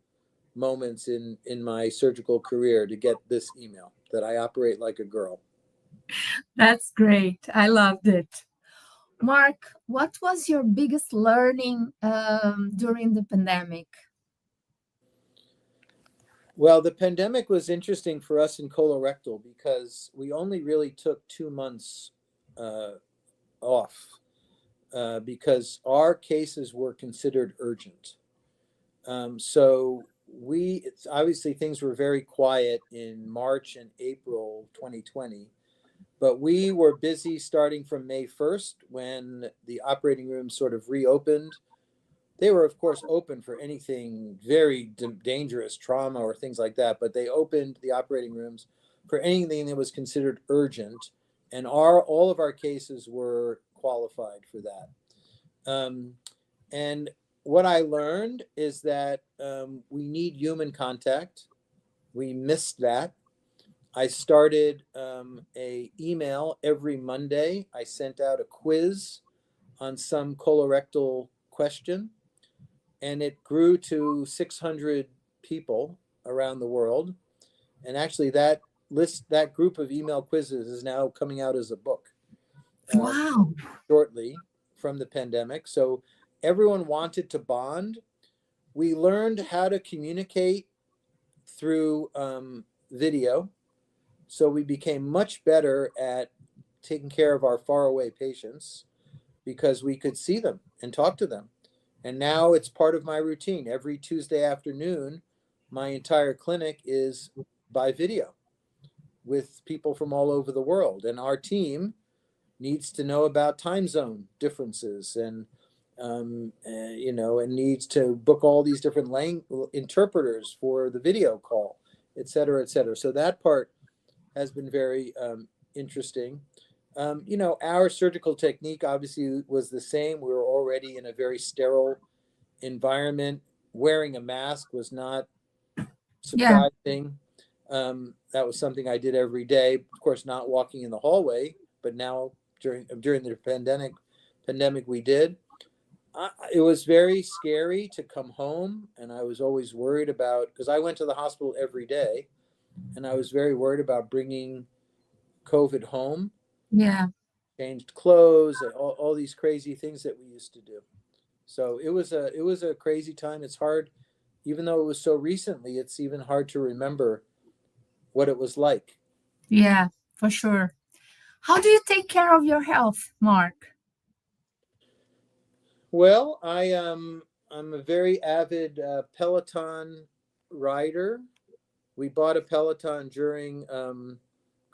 moments in my surgical career, to get this email that I operate like a girl. That's great. I loved it. Marc, what was your biggest learning during the pandemic? Well, the pandemic was interesting for us in colorectal because we only really took 2 months off because our cases were considered urgent. So obviously things were very quiet in March and April 2020, but we were busy starting from May 1st when the operating rooms sort of reopened. They were, of course, open for anything very dangerous, trauma or things like that, but they opened the operating rooms for anything that was considered urgent, and all of our cases were qualified for that. And what I learned is that we need human contact. We missed that. I started a email every Monday. I sent out a quiz on some colorectal question, and it grew to 600 people around the world. And actually that group of email quizzes is now coming out as a book. Wow. Shortly from the pandemic. So everyone wanted to bond. We learned how to communicate through video. So we became much better at taking care of our faraway patients because we could see them and talk to them. And now it's part of my routine. Every Tuesday afternoon, my entire clinic is by video with people from all over the world. And our team needs to know about time zone differences and and needs to book all these different interpreters for the video call, et cetera, et cetera. So that part has been very interesting. Our surgical technique obviously was the same. We were already in a very sterile environment. Wearing a mask was not surprising. That was something I did every day. Of course, not walking in the hallway, but now during the pandemic we did. It was very scary to come home, and I was always worried about, because I went to the hospital every day, and I was very worried about bringing COVID home. Yeah. Changed clothes, and all these crazy things that we used to do. So it was a crazy time. It's hard, even though it was so recently, it's even hard to remember what it was like. Yeah, for sure. How do you take care of your health, Marc? Well, I'm a very avid Peloton rider. We bought a Peloton during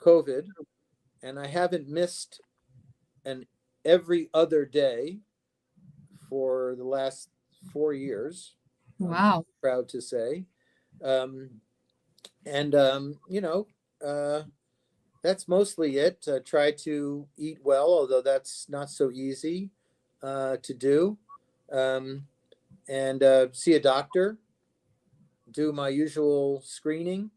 COVID, and I haven't missed an every other day for the last 4 years. Wow. I'm proud to say. That's mostly it. Try to eat well, although that's not so easy to do. See a doctor, do my usual screening,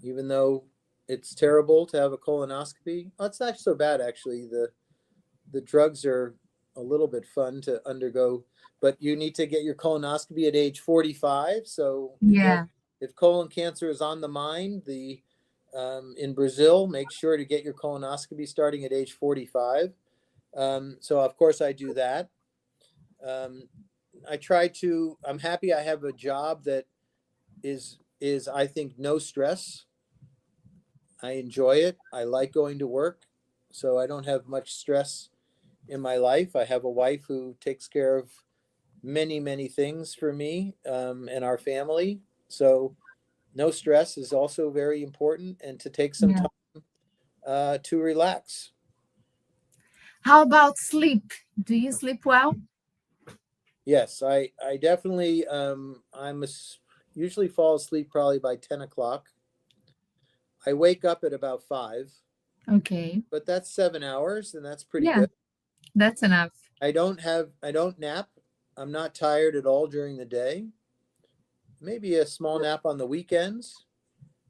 even though it's terrible to have a colonoscopy. Well, it's not so bad, actually. The drugs are a little bit fun to undergo, but you need to get your colonoscopy at age 45. So Yeah. if colon cancer is on the mind, in Brazil, make sure to get your colonoscopy starting at age 45. So of course I do that. I'm happy I have a job that is I think no stress. I enjoy it. I like going to work, so I don't have much stress in my life. I have a wife who takes care of many things for me, and our family. So no stress is also very important, and to take some Yeah. time to relax. How about sleep? Do you sleep well? Yes, I definitely, usually fall asleep probably by 10 o'clock. I wake up at about 5, Okay. but that's 7 hours, and that's pretty Yeah, good. that's enough. I don't nap. I'm not tired at all during the day. Maybe a small nap on the weekends.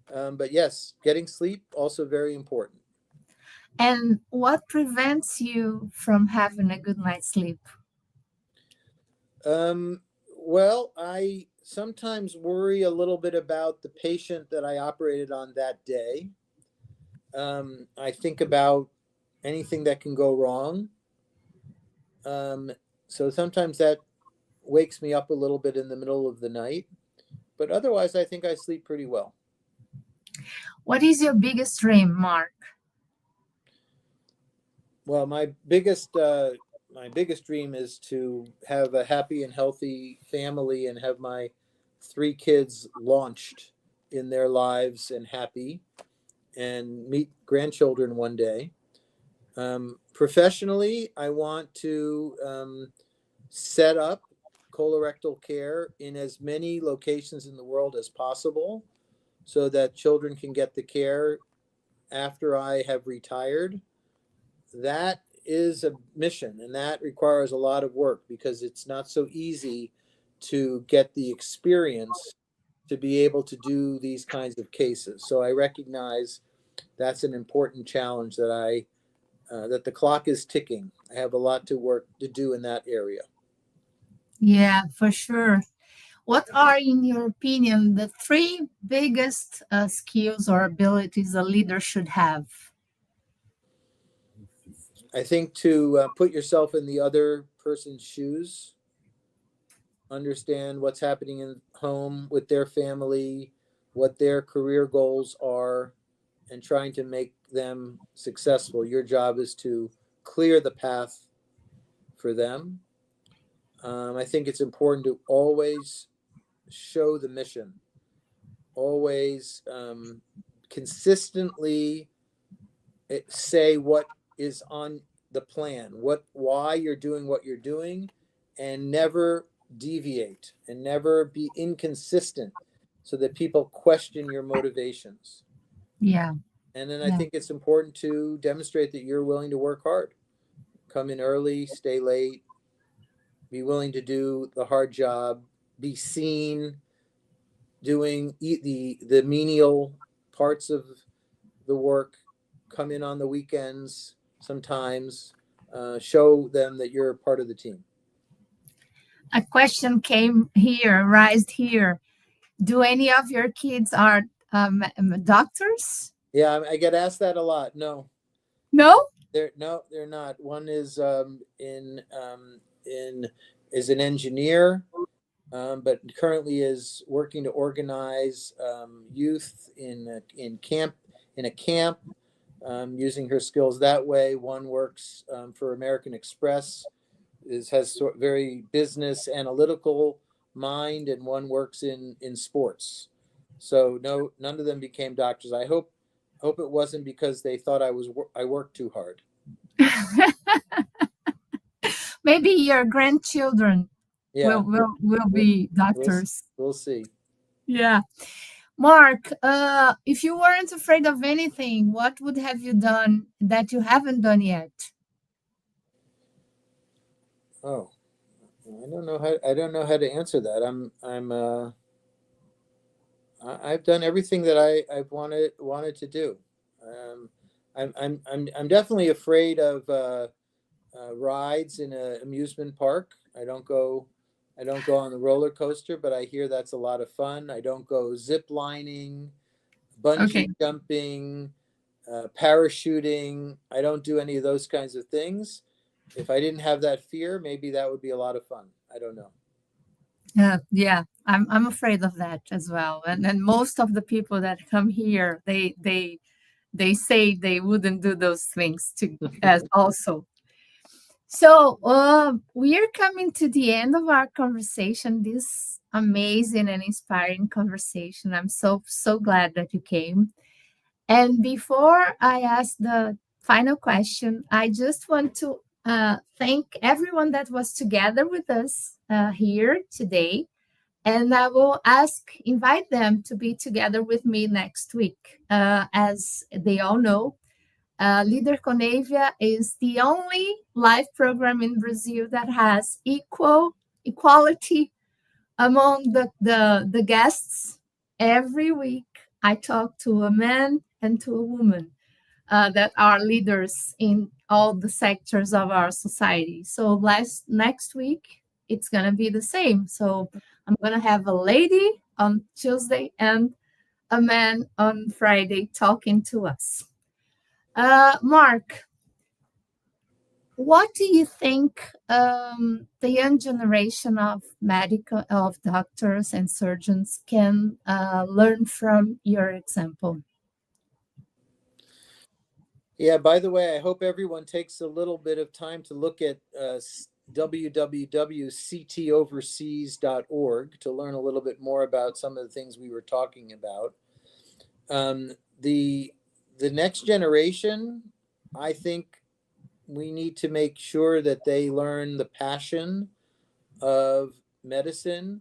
But yes, getting sleep also very important. And what prevents you from having a good night's sleep? Well, I sometimes worry a little bit about the patient that I operated on that day. I think about anything that can go wrong. So sometimes that wakes me up a little bit in the middle of the night. But otherwise, I think I sleep pretty well. What is your biggest dream, Mark? Well, my biggest dream is to have a happy and healthy family and have my 3 kids launched in their lives and happy, and meet grandchildren one day. Professionally, I want to set up colorectal care in as many locations in the world as possible so that children can get the care after I have retired. That is a mission, and that requires a lot of work because it's not so easy to get the experience to be able to do these kinds of cases. So I recognize that's an important challenge that the clock is ticking. I have a lot to do in that area. Yeah, for sure. What are, in your opinion, the 3 biggest skills or abilities a leader should have? I think to put yourself in the other person's shoes, understand what's happening in home with their family, what their career goals are, and trying to make them successful. Your job is to clear the path for them. I think it's important to always show the mission, always consistently say what is on the plan, why you're doing what you're doing, and never deviate and never be inconsistent so that people question your motivations. Yeah, And then I yeah, think it's important to demonstrate that you're willing to work hard, come in early, stay late, be willing to do the hard job, be seen doing the menial parts of the work, come in on the weekends sometimes, show them that you're part of the team. a question came here, raised here. Do any of your kids are doctors? Yeah, I get asked that a lot. No, No? they're not. One is is an engineer, but currently is working to organize youth in a camp, using her skills that way. One works for American Express, has very business analytical mind, and one works in sports. So no, none of them became doctors. I hope it wasn't because they thought I worked too hard. Maybe your grandchildren Yeah, will be doctors. we'll see. Yeah. Mark, if you weren't afraid of anything, what would have you done that you haven't done yet? Oh, I don't know how to answer that. I've done everything that I've wanted to do. I'm definitely afraid of rides in an amusement park. I don't go on the roller coaster, but I hear that's a lot of fun. I don't go zip lining, bungee Okay. jumping, parachuting. I don't do any of those kinds of things. If I didn't have that fear, maybe that would be a lot of fun. I don't know. Yeah, I'm afraid of that as well. And most of the people that come here, they say they wouldn't do those things to as also. So we are coming to the end of our conversation, this amazing and inspiring conversation. I'm so glad that you came. And before I ask the final question, I just want to thank everyone that was together with us here today. And I will invite them to be together with me next week. As they all know, Leader com Neivia is the only live program in Brazil that has equality among the guests. Every week, I talk to a man and to a woman that are leaders in all the sectors of our society. So next week, it's going to be the same. So I'm going to have a lady on Tuesday and a man on Friday talking to us. Marc, what do you think the young generation of doctors and surgeons can learn from your example? Yeah, by the way, I hope everyone takes a little bit of time to look at www.ctoverseas.org to learn a little bit more about some of the things we were talking about. The next generation, I think we need to make sure that they learn the passion of medicine,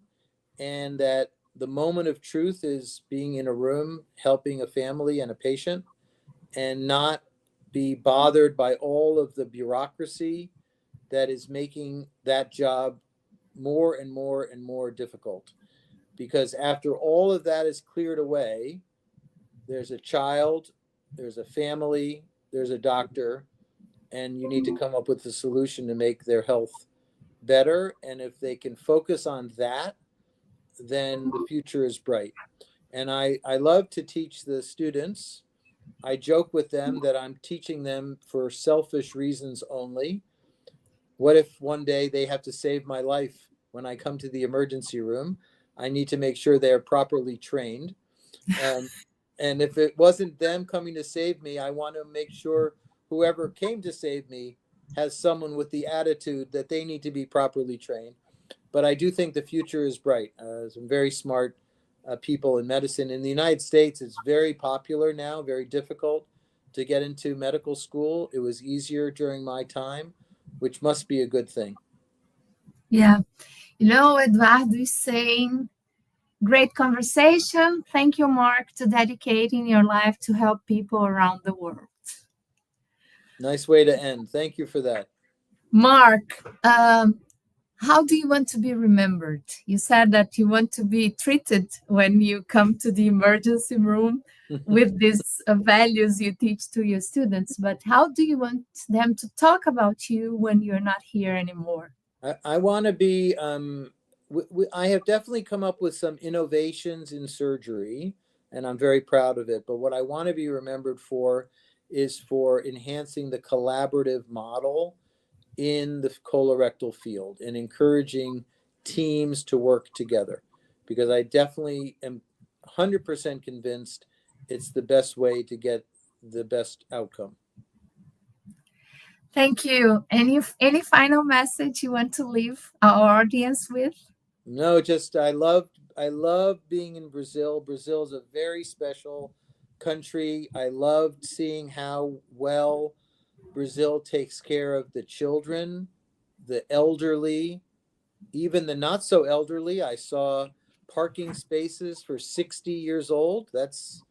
and that the moment of truth is being in a room helping a family and a patient, and not be bothered by all of the bureaucracy that is making that job more and more and more difficult. Because after all of that is cleared away, there's a child, there's a family, there's a doctor, and you need to come up with a solution to make their health better. And if they can focus on that, then the future is bright. And I love to teach the students. I joke with them that I'm teaching them for selfish reasons only. What if one day they have to save my life when I come to the emergency room? I need to make sure they're properly trained. And if it wasn't them coming to save me, I want to make sure whoever came to save me has someone with the attitude that they need to be properly trained. But I do think the future is bright. Some very smart people in medicine. In the United States, it's very popular now, very difficult to get into medical school. It was easier during my time, which must be a good thing. Yeah. Eduardo is saying, great conversation. Thank you, Marc, to dedicating your life to help people around the world. Nice way to end. Thank you for that. Marc, how do you want to be remembered? You said that you want to be treated when you come to the emergency room with these values you teach to your students, but how do you want them to talk about you when you're not here anymore? I want to be, I have definitely come up with some innovations in surgery, and I'm very proud of it. But what I want to be remembered for is for enhancing the collaborative model in the colorectal field and encouraging teams to work together, because I definitely am 100% convinced it's the best way to get the best outcome. Thank you. Any final message you want to leave our audience with? No, just I love being in Brazil. Brazil is a very special country. I loved seeing how well Brazil takes care of the children, the elderly, even the not so elderly. I saw parking spaces for 60 years old. That's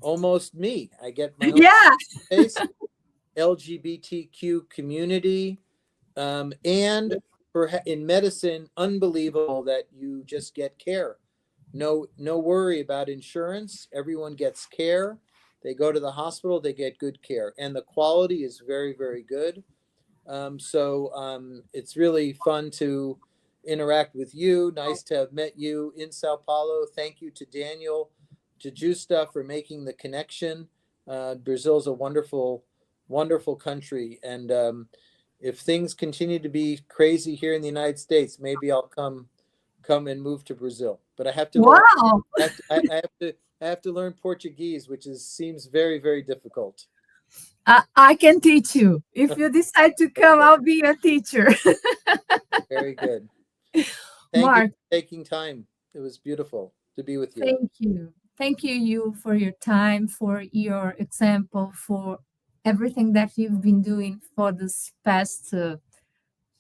almost me. I get my own space. LGBTQ community, and in medicine, unbelievable that you just get care. No worry about insurance. Everyone gets care, They go to the hospital, they get good care, and the quality is very, very good. So it's really fun to interact with you. Nice to have met you in Sao Paulo. Thank you to Daniel, to Justa for making the connection. Brazil's a wonderful, wonderful country. And if things continue to be crazy here in the United States, maybe I'll come and move to Brazil. But I have to Wow. I have to learn Portuguese, which seems very, very difficult. I can teach you. If you decide to come, I'll be your teacher. Very good. Thank Marc, you for taking time. It was beautiful to be with you. thank you. Thank you for your time, for your example, for everything that you've been doing for this past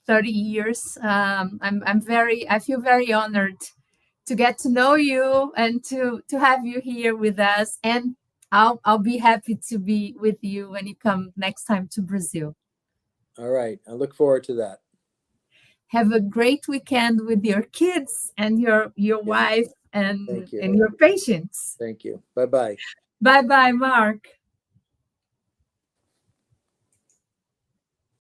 30 years. I feel very honored to get to know you and to have you here with us. And I'll be happy to be with you when you come next time to Brazil. All right. I look forward to that. Have a great weekend with your kids and your wife and Thank you. your patients. Thank you. Bye-bye. Bye-bye, Marc.